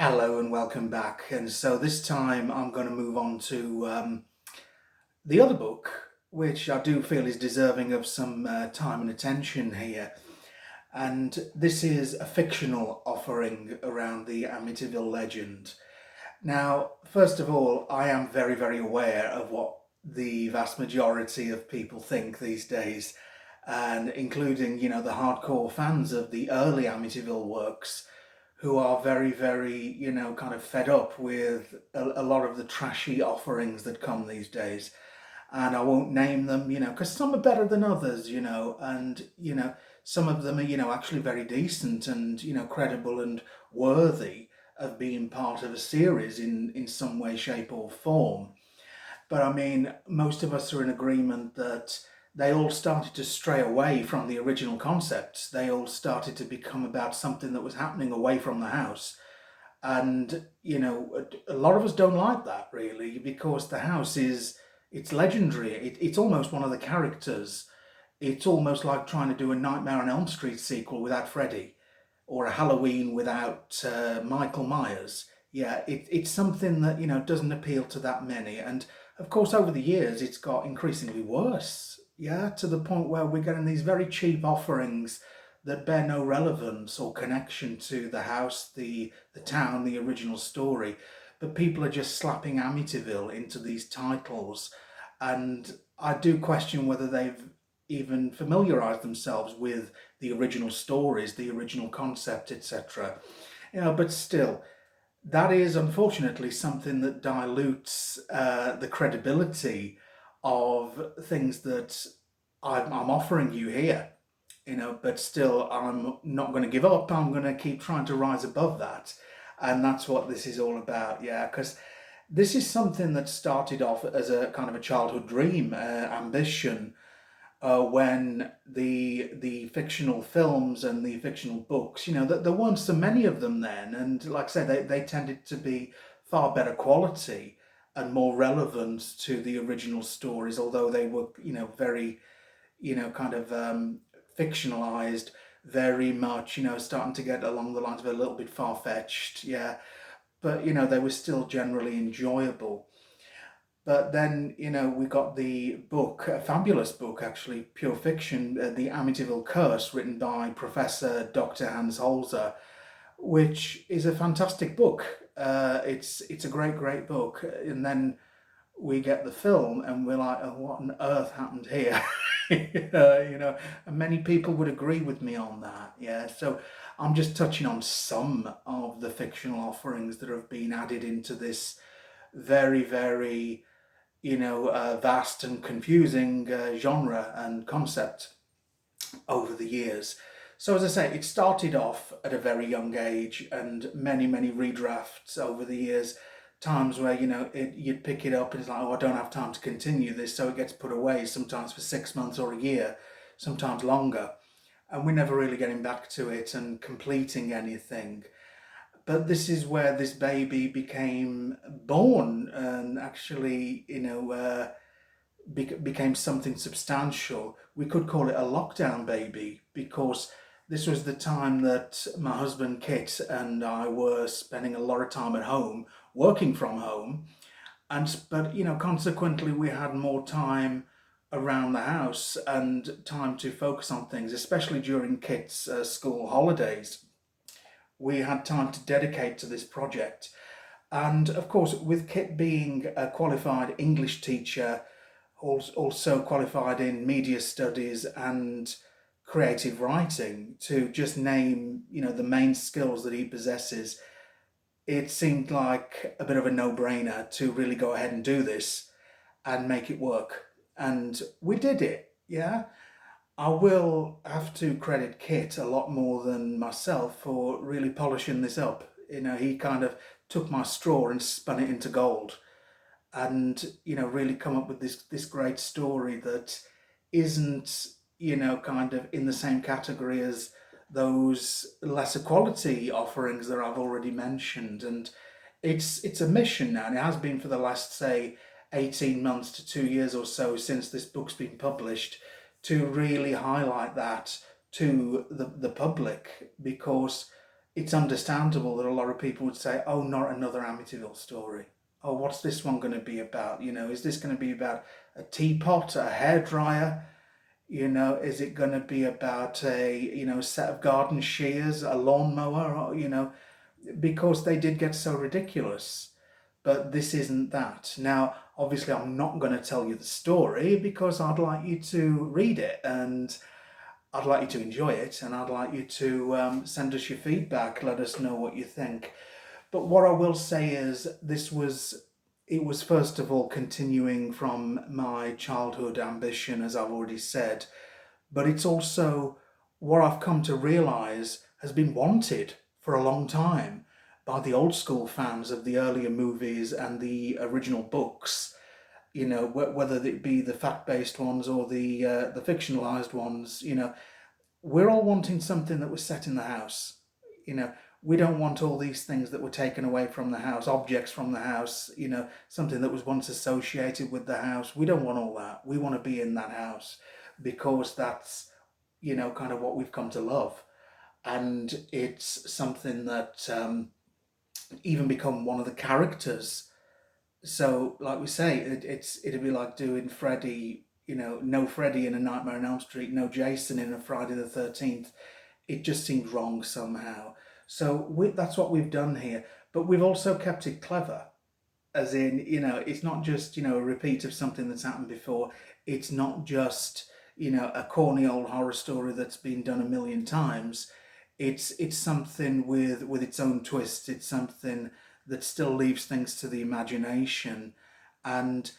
Hello and welcome back. And so this time I'm going to move on to the other book, which I do feel is deserving of some time and attention here. And this is a fictional offering around the Amityville legend. Now, first of all, I am very, very aware of what the vast majority of people think these days, and including, the hardcore fans of the early Amityville works who are very, very, kind of fed up with a lot of the trashy offerings that come these days. And I won't name them, because some are better than others, and, some of them are, actually very decent and, credible and worthy of being part of a series in some way, shape, or form. But I mean, most of us are in agreement that they all started to stray away from the original concepts. They all started to become about something that was happening away from the house. And, a lot of us don't like that really because the house it's legendary. It's almost one of the characters. It's almost like trying to do a Nightmare on Elm Street sequel without Freddy or a Halloween without Michael Myers. Yeah, it's something that doesn't appeal to that many, and of course over the years it's got increasingly worse. Yeah, to the point where we're getting these very cheap offerings that bear no relevance or connection to the house, the town, the original story, but people are just slapping Amityville into these titles, and I do question whether they've even familiarized themselves with the original stories, the original concept, etc. But still, that is unfortunately something that dilutes the credibility of things that I'm offering you here. But still, I'm not going to give up. I'm going to keep trying to rise above that, and that's what this is all about. Yeah, because this is something that started off as a kind of a childhood dream, ambition, when the fictional films and the fictional books, that there weren't so many of them then, and like I said, they tended to be far better quality and more relevant to the original stories, although they were, very, kind of fictionalized, very much, starting to get along the lines of a little bit far fetched, yeah, but they were still generally enjoyable. But then, we got the book, a fabulous book actually, pure fiction, The Amityville Curse, written by Professor Dr. Hans Holzer, which is a fantastic book. It's a great, great book. And then we get the film and we're like, oh, what on earth happened here? And many people would agree with me on that. Yeah, so I'm just touching on some of the fictional offerings that have been added into this very, very vast and confusing genre and concept over the years. So, as I say, it started off at a very young age, and many, many redrafts over the years. Times where you'd pick it up and it's like, oh, I don't have time to continue this, so it gets put away. Sometimes for 6 months or a year, sometimes longer, and we're never really getting back to it and completing anything. But this is where this baby became born and actually, became something substantial. We could call it a lockdown baby because this was the time that my husband Kit and I were spending a lot of time at home, working from home, and but consequently we had more time around the house and time to focus on things, especially during Kit's school holidays. We had time to dedicate to this project. And of course, with Kit being a qualified English teacher, also qualified in media studies and creative writing, to just name, the main skills that he possesses, it seemed like a bit of a no-brainer to really go ahead and do this and make it work. And we did it, yeah. I will have to credit Kit a lot more than myself for really polishing this up. He kind of took my straw and spun it into gold, and really come up with this great story that isn't kind of in the same category as those lesser quality offerings that I've already mentioned. And it's a mission now, and it has been for the last, say, 18 months to 2 years or so since this book's been published, to really highlight that to the public, because it's understandable that a lot of people would say, oh, not another Amityville story. Oh, what's this one going to be about? Is this going to be about a teapot, a hairdryer? Is it going to be about a, set of garden shears, a lawnmower, or, because they did get so ridiculous. But this isn't that. Now, obviously, I'm not going to tell you the story because I'd like you to read it, and I'd like you to enjoy it, and I'd like you to send us your feedback, let us know what you think. But what I will say is it was first of all continuing from my childhood ambition, as I've already said, but it's also what I've come to realise has been wanted for a long time by the old school fans of the earlier movies and the original books. Whether it be the fact-based ones or the fictionalized ones. We're all wanting something that was set in the house. You know, we don't want all these things that were taken away from the house, objects from the house, something that was once associated with the house. We don't want all that. We want to be in that house because that's, kind of what we've come to love. And it's something that even become one of the characters. So, like we say, it'd be like doing Freddy, no Freddy in A Nightmare on Elm Street, no Jason in a Friday the 13th. It just seemed wrong somehow. So that's what we've done here. But we've also kept it clever. As in, it's not just, a repeat of something that's happened before. It's not just, a corny old horror story that's been done a million times. It's something with its own twist. It's something that still leaves things to the imagination. And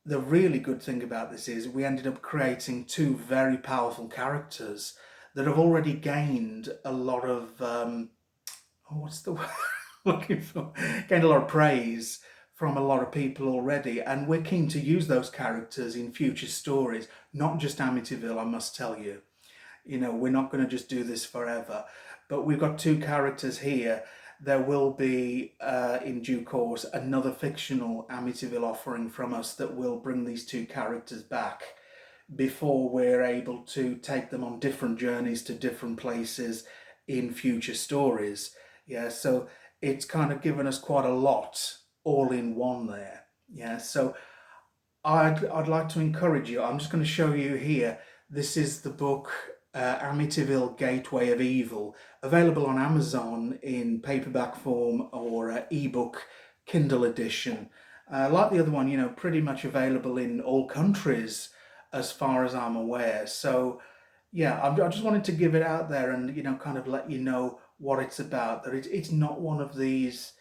the really good thing about this is we ended up creating two very powerful characters that have already gained a lot of what's the word I'm looking for? Gained a lot of praise from a lot of people already, and we're keen to use those characters in future stories, not just Amityville, I must tell you. We're not going to just do this forever, but we've got two characters here. There will be, in due course, another fictional Amityville offering from us that will bring these two characters back before we're able to take them on different journeys to different places in future stories. Yeah, so it's kind of given us quite a lot all in one there. Yeah, so I'd like to encourage you. I'm just going to show you here. This is the book Amityville-Gate Way of Evil, available on Amazon in paperback form or ebook Kindle edition. Like the other one, pretty much available in all countries as far as I'm aware. So, yeah, I just wanted to give it out there and, kind of let you know what it's about. That it's not one of these,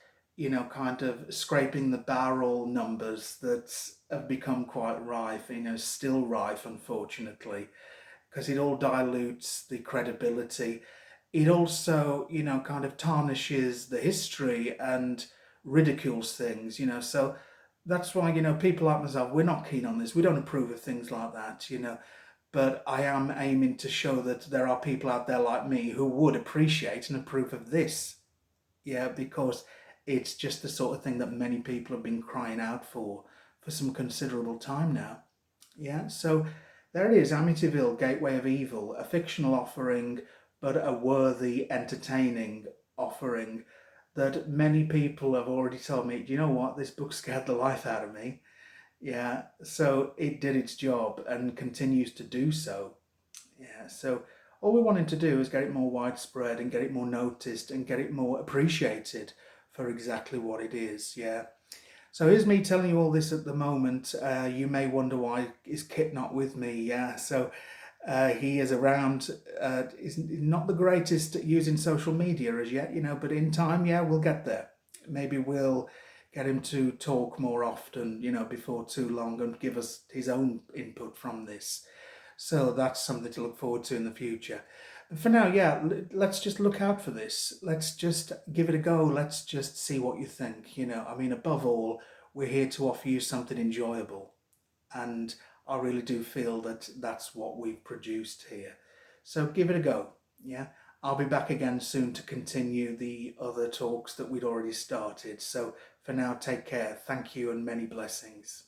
kind of scraping the barrel numbers that have become quite rife, still rife, unfortunately, because it all dilutes the credibility. It also, kind of tarnishes the history and ridicules things, So that's why, people like myself, we're not keen on this. We don't approve of things like that, But I am aiming to show that there are people out there like me who would appreciate and approve of this. Yeah, because it's just the sort of thing that many people have been crying out for some considerable time now. Yeah, so there it is, Amityville, Gateway of Evil, a fictional offering, but a worthy, entertaining offering that many people have already told me, do you know what, this book scared the life out of me. Yeah, so it did its job and continues to do so. Yeah, so all we wanted to do is get it more widespread and get it more noticed and get it more appreciated for exactly what it is. Yeah. So here's me telling you all this at the moment. You may wonder why is Kit not with me? Yeah, so he is around. Is not the greatest at using social media as yet, but in time, yeah, we'll get there. Maybe we'll get him to talk more often, before too long and give us his own input from this. So that's something to look forward to in the future. But for now, yeah, let's just look out for this. Let's just give it a go. Let's just see what you think. I mean, above all, we're here to offer you something enjoyable. And I really do feel that that's what we've produced here. So give it a go. Yeah. I'll be back again soon to continue the other talks that we'd already started. So for now, take care. Thank you and many blessings.